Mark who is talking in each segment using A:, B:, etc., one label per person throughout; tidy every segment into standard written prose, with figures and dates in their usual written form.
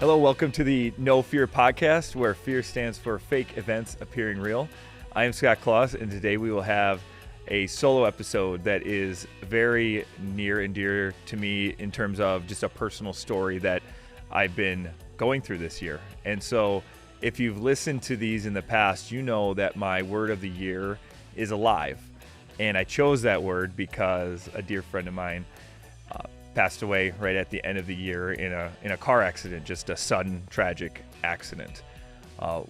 A: Hello, welcome to the No Fear podcast, where fear stands for fake events appearing real. I am Scott Claus, and today we will have a solo episode that is very near and dear to me in terms of just a personal story that I've been going through this year. And so if you've listened to these in the past, you know that my word of the year is alive. And I chose that word because a dear friend of mine passed away right at the end of the year in a car accident, just a sudden tragic accident.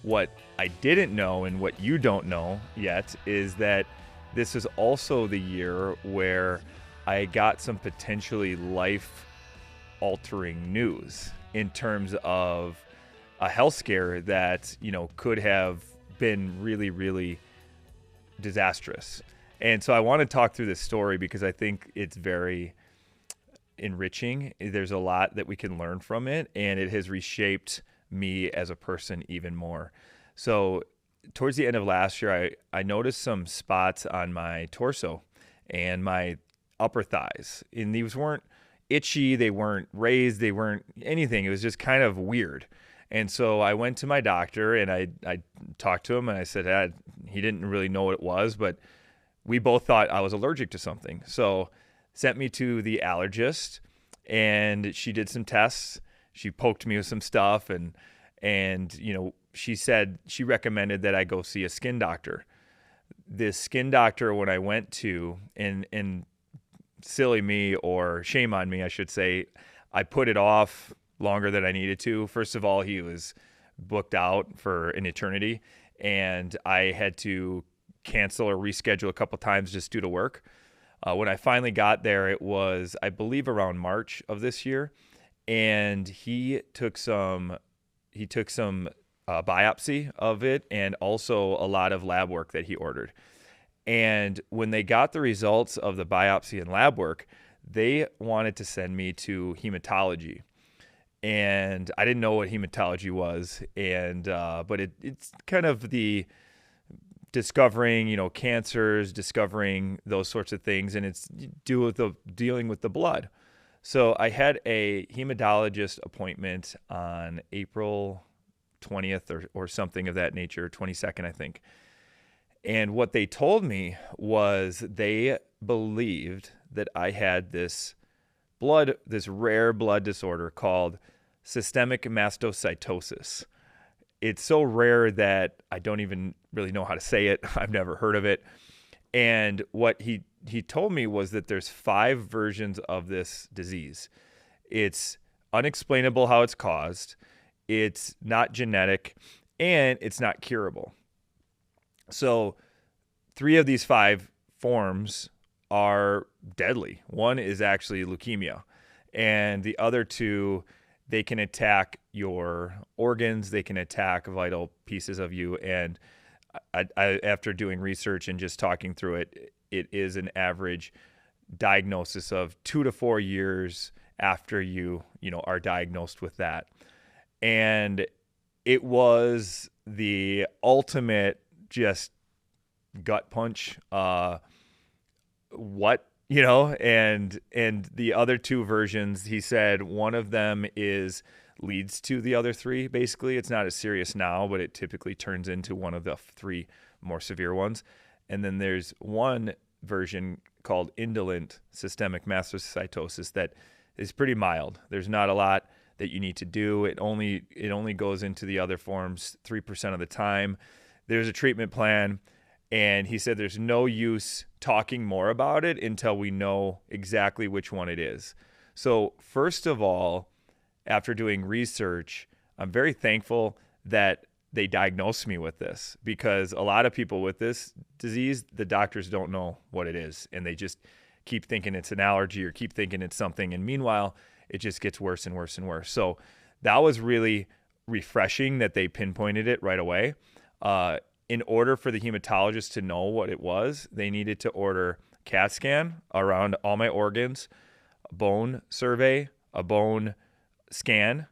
A: What I didn't know and what you don't know yet is that this is also the year where I got some potentially life-altering news in terms of a health scare that, could have been really, really disastrous. And so I want to talk through this story because I think it's very enriching. There's a lot that we can learn from it, and it has reshaped me as a person even more. So towards the end of last year, I noticed some spots on my torso and my upper thighs, and these weren't itchy, they weren't raised, they weren't anything. It was just kind of weird. And so I went to my doctor and I talked to him, and I said he didn't really know what it was, but we both thought I was allergic to something. So sent me to the allergist, and she did some tests. She poked me with some stuff, and she said she recommended that I go see a skin doctor. This skin doctor, when I went to, and silly me, or shame on me, I should say, I put it off longer than I needed to. First of all, he was booked out for an eternity, and I had to cancel or reschedule a couple times just due to work. When I finally got there, it was, I believe, around March of this year, and he took some biopsy of it, and also a lot of lab work that he ordered. And when they got the results of the biopsy and lab work, they wanted to send me to hematology, and I didn't know what hematology was, and but it's kind of the discovering, cancers, discovering those sorts of things, and it's dealing with the blood. So I had a hematologist appointment on April 20th or something of that nature, 22nd, I think. And what they told me was they believed that I had this rare blood disorder called systemic mastocytosis. It's so rare that I don't even really know how to say it. I've never heard of it. And what he told me was that there's 5 versions of this disease. It's unexplainable how it's caused, it's not genetic, and it's not curable. So 3 of these 5 forms are deadly. One is actually leukemia, and the other 2, they can attack your organs, they can attack vital pieces of you. And I after doing research and just talking through it, it is an average diagnosis of 2 to 4 years after you are diagnosed with that. And it was the ultimate just gut punch. And the other 2 versions, he said one of them leads to the other 3. Basically, it's not as serious now, but it typically turns into one of the 3 more severe ones. And then there's one version called indolent systemic mastocytosis that is pretty mild. There's not a lot that you need to do. It only goes into the other forms 3% of the time. There's a treatment plan. And he said there's no use talking more about it until we know exactly which one it is. So first of all, after doing research, I'm very thankful that they diagnosed me with this, because a lot of people with this disease, the doctors don't know what it is, and they just keep thinking it's an allergy or keep thinking it's something. And meanwhile, it just gets worse and worse and worse. So that was really refreshing that they pinpointed it right away. In order for the hematologist to know what it was, they needed to order a CAT scan around all my organs, a bone survey, a bone scan,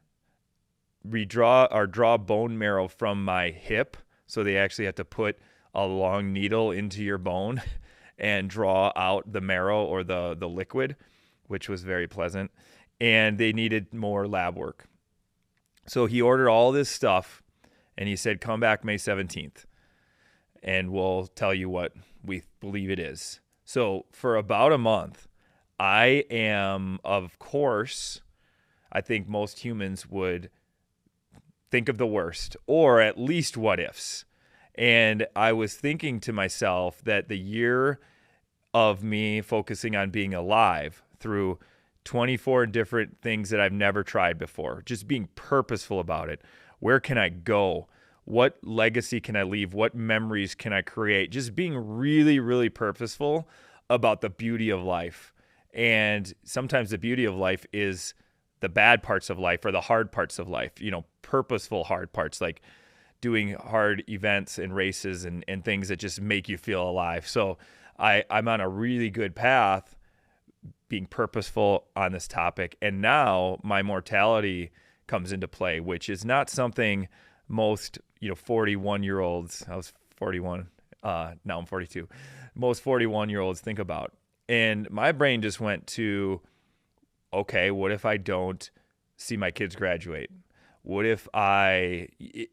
A: draw bone marrow from my hip. So they actually have to put a long needle into your bone and draw out the marrow or the liquid, which was very pleasant. And they needed more lab work. So he ordered all this stuff and he said, come back May 17th and we'll tell you what we believe it is. So for about a month, I am, of course, I think most humans would think of the worst or at least what ifs. And I was thinking to myself that the year of me focusing on being alive through 24 different things that I've never tried before, just being purposeful about it. Where can I go? What legacy can I leave? What memories can I create? Just being really, really purposeful about the beauty of life. And sometimes the beauty of life is the bad parts of life or the hard parts of life, purposeful hard parts, like doing hard events and races and things that just make you feel alive. So I'm on a really good path being purposeful on this topic. And now my mortality comes into play, which is not something most, 41-year-olds, I was 41, now I'm 42, most 41-year-olds think about. And my brain just went to, okay, what if I don't see my kids graduate? What if it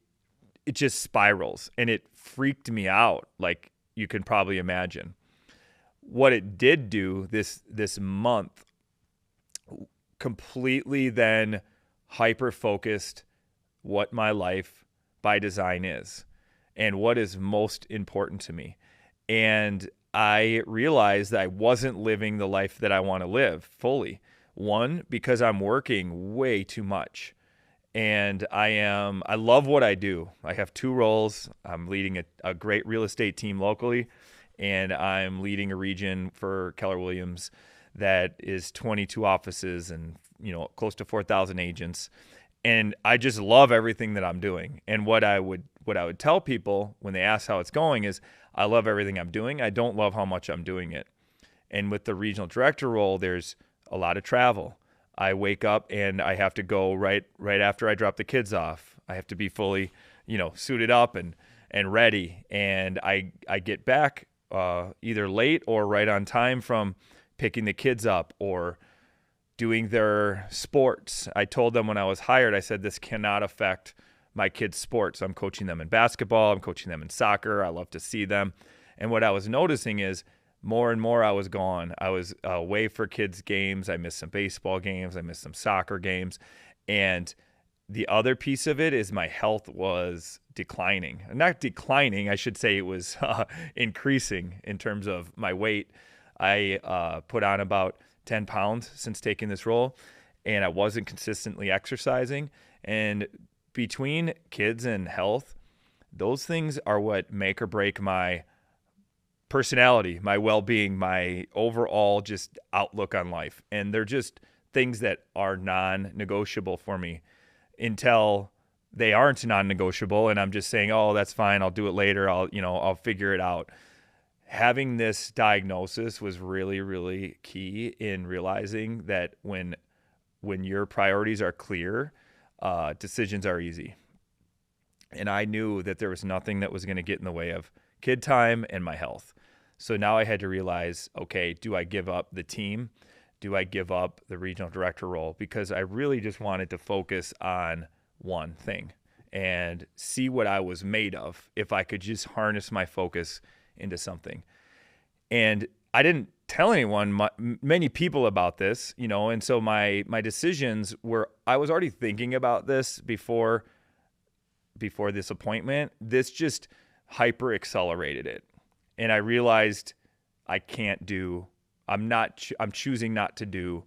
A: just spirals? And it freaked me out, like you can probably imagine. What it did do this month completely then hyper-focused what my life by design is and what is most important to me. And I realized that I wasn't living the life that I want to live fully. One, because I'm working way too much. And I love what I do. I have 2 roles. I'm leading a great real estate team locally, and I'm leading a region for Keller Williams that is 22 offices and, close to 4,000 agents. And I just love everything that I'm doing. And what I would tell people when they ask how it's going is, I love everything I'm doing. I don't love how much I'm doing it. And with the regional director role, there's a lot of travel. I wake up and I have to go right after I drop the kids off. I have to be fully, suited up and ready. And I get back either late or right on time from picking the kids up or doing their sports. I told them when I was hired, I said, this cannot affect my kids' sports. I'm coaching them in basketball. I'm coaching them in soccer. I love to see them. And what I was noticing is more and more I was gone. I was away for kids' games. I missed some baseball games. I missed some soccer games. And the other piece of it is my health was declining. Not declining, I should say it was increasing in terms of my weight. I put on about 10 pounds since taking this role, and I wasn't consistently exercising. And between kids and health, those things are what make or break my personality, my well-being, my overall just outlook on life. And they're just things that are non-negotiable for me until they aren't non-negotiable. And I'm just saying, oh, that's fine. I'll do it later. I'll figure it out. Having this diagnosis was really, really key in realizing that when your priorities are clear, decisions are easy. And I knew that there was nothing that was going to get in the way of kid time and my health. So now I had to realize, okay, do I give up the team? Do I give up the regional director role? Because I really just wanted to focus on one thing and see what I was made of if I could just harness my focus into something. And I didn't tell many people about this, and so my decisions were, I was already thinking about this before this appointment. This just hyper accelerated it. And I realized I'm choosing not to do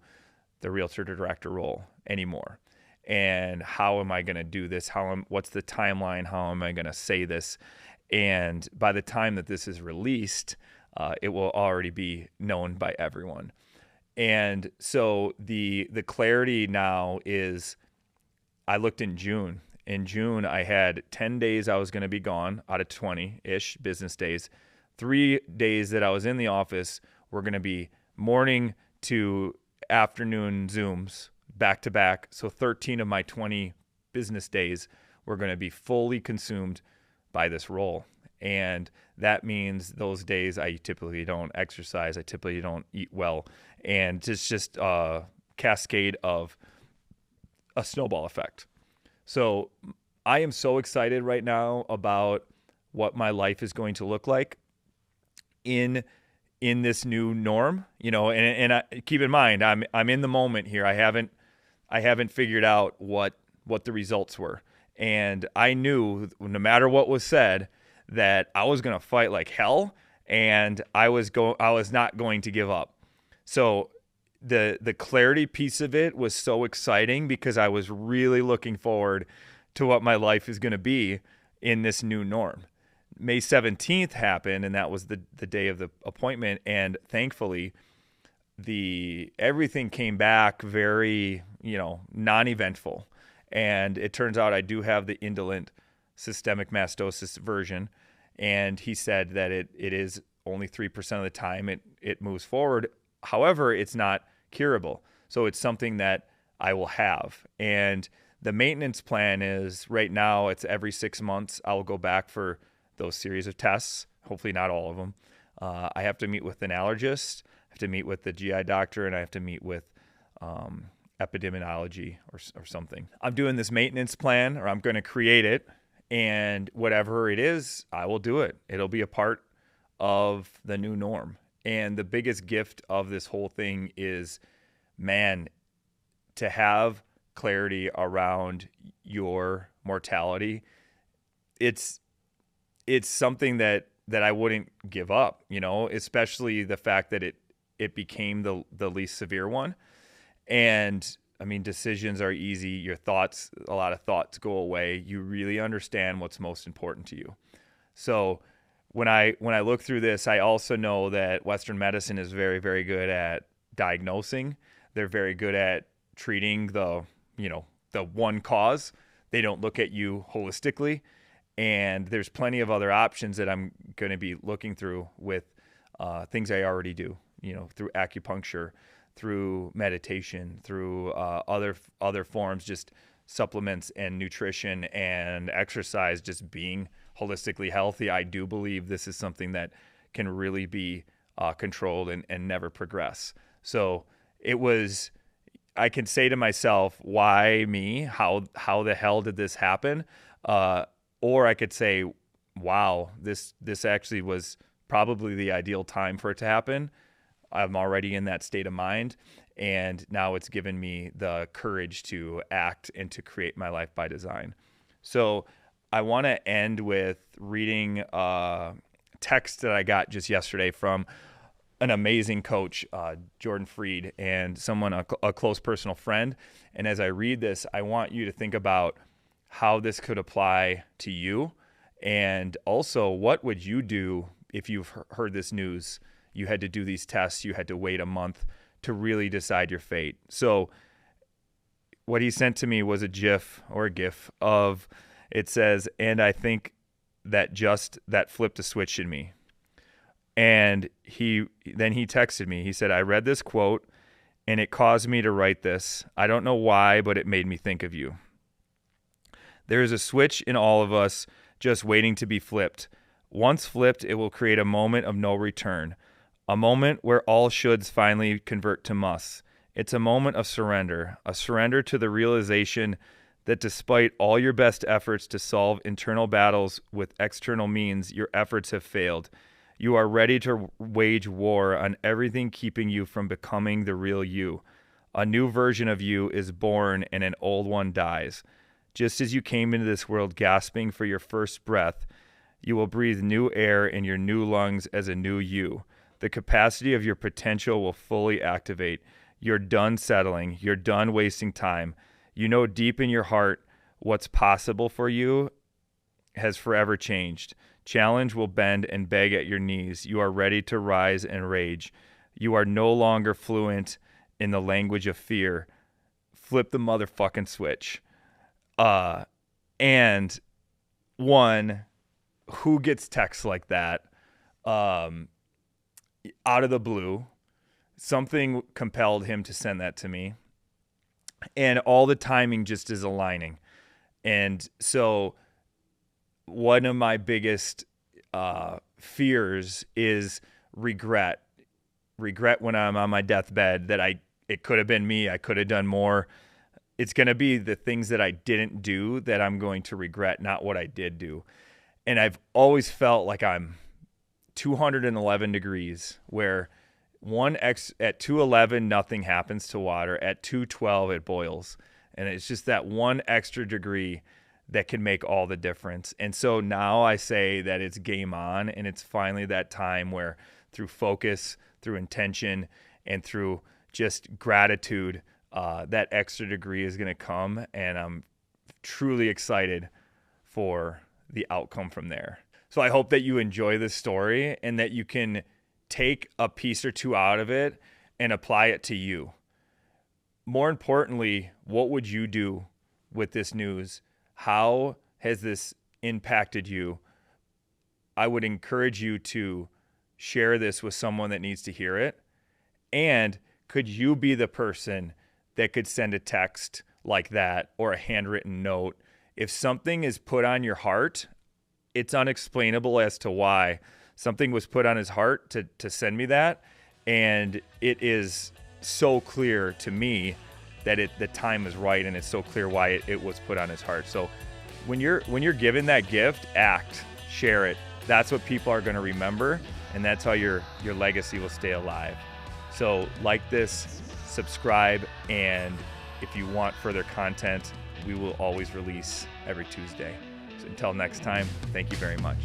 A: the realtor director role anymore. And how am I going to do this? What's the timeline? How am I going to say this? And by the time that this is released, it will already be known by everyone. And so the clarity now is, I looked in June. In June, I had 10 days I was going to be gone out of 20-ish business days. 3 days that I was in the office were going to be morning to afternoon Zooms back to back. So 13 of my 20 business days were going to be fully consumed by this role. And that means those days I typically don't exercise. I typically don't eat well. And it's just a cascade of a snowball effect. So I am so excited right now about what my life is going to look like in this new norm, and I, keep in mind, I'm in the moment here. I haven't figured out what the results were. And I knew no matter what was said that I was going to fight like hell, and I was not going to give up. So the clarity piece of it was so exciting because I was really looking forward to what my life is going to be in this new norm. May 17th happened, and that was the day of the appointment, and thankfully everything came back very, non-eventful. And it turns out I do have the indolent systemic mastocytosis version, and he said that it is only 3% of the time it moves forward. However, it's not curable. So it's something that I will have. And the maintenance plan is right now it's every 6 months I'll go back for those series of tests, hopefully not all of them. I have to meet with an allergist, I have to meet with the GI doctor, and I have to meet with epidemiology or something. I'm doing this maintenance plan, or I'm going to create it, and whatever it is, I will do it. It'll be a part of the new norm. And the biggest gift of this whole thing is, man, to have clarity around your mortality. It's something that I wouldn't give up, especially the fact that it became the least severe one. And I mean, decisions are easy. A lot of thoughts go away. You really understand what's most important to you. So when I look through this, I also know that Western medicine is very, very good at diagnosing. They're very good at treating the one cause. They don't look at you holistically. And there's plenty of other options that I'm going to be looking through with things I already do, through acupuncture, through meditation, through other forms, just supplements and nutrition and exercise, just being holistically healthy. I do believe this is something that can really be controlled and never progress. So I can say to myself, why me? How the hell did this happen? Or I could say, wow, this actually was probably the ideal time for it to happen. I'm already in that state of mind, and now it's given me the courage to act and to create my life by design. So I want to end with reading a text that I got just yesterday from an amazing coach, Jordan Freed, and a close personal friend. And as I read this, I want you to think about how this could apply to you. And also, what would you do if you've heard this news? You had to do these tests. You had to wait a month to really decide your fate. So what he sent to me was a GIF of, it says, and I think that flipped a switch in me. And then he texted me. He said, I read this quote and it caused me to write this. I don't know why, but it made me think of you. There is a switch in all of us just waiting to be flipped. Once flipped, it will create a moment of no return, a moment where all shoulds finally convert to musts. It's a moment of surrender, a surrender to the realization that despite all your best efforts to solve internal battles with external means, your efforts have failed. You are ready to wage war on everything keeping you from becoming the real you. A new version of you is born and an old one dies. Just as you came into this world gasping for your first breath, you will breathe new air in your new lungs as a new you. The capacity of your potential will fully activate. You're done settling. You're done wasting time. You know deep in your heart what's possible for you has forever changed. Challenge will bend and beg at your knees. You are ready to rise and rage. You are no longer fluent in the language of fear. Flip the motherfucking switch. And one, who gets texts like that out of the blue? Something compelled him to send that to me. And all the timing just is aligning. And so one of my biggest fears is regret. Regret when I'm on my deathbed that it could have been me. I could have done more. it's going to be the things that I didn't do that I'm going to regret, not what I did do. And I've always felt like I'm 211 degrees, where at 211, nothing happens to water. At 212, it boils. And it's just that one extra degree that can make all the difference. And so now I say that it's game on, and it's finally that time where through focus, through intention, and through just gratitude, that extra degree is going to come. And I'm truly excited for the outcome from there. So I hope that you enjoy this story and that you can take a piece or two out of it and apply it to you. More importantly, what would you do with this news? How has this impacted you? I would encourage you to share this with someone that needs to hear it. And could you be the person that could send a text like that or a handwritten note? If something is put on your heart, it's unexplainable as to why. Something was put on his heart to send me that, and it is so clear to me that the time is right, and it's so clear why it was put on his heart. So when you're given that gift, act, share it. That's what people are going to remember, and that's how your legacy will stay alive. So like this, subscribe, and if you want further content, we will always release every Tuesday. So until next time, thank you very much.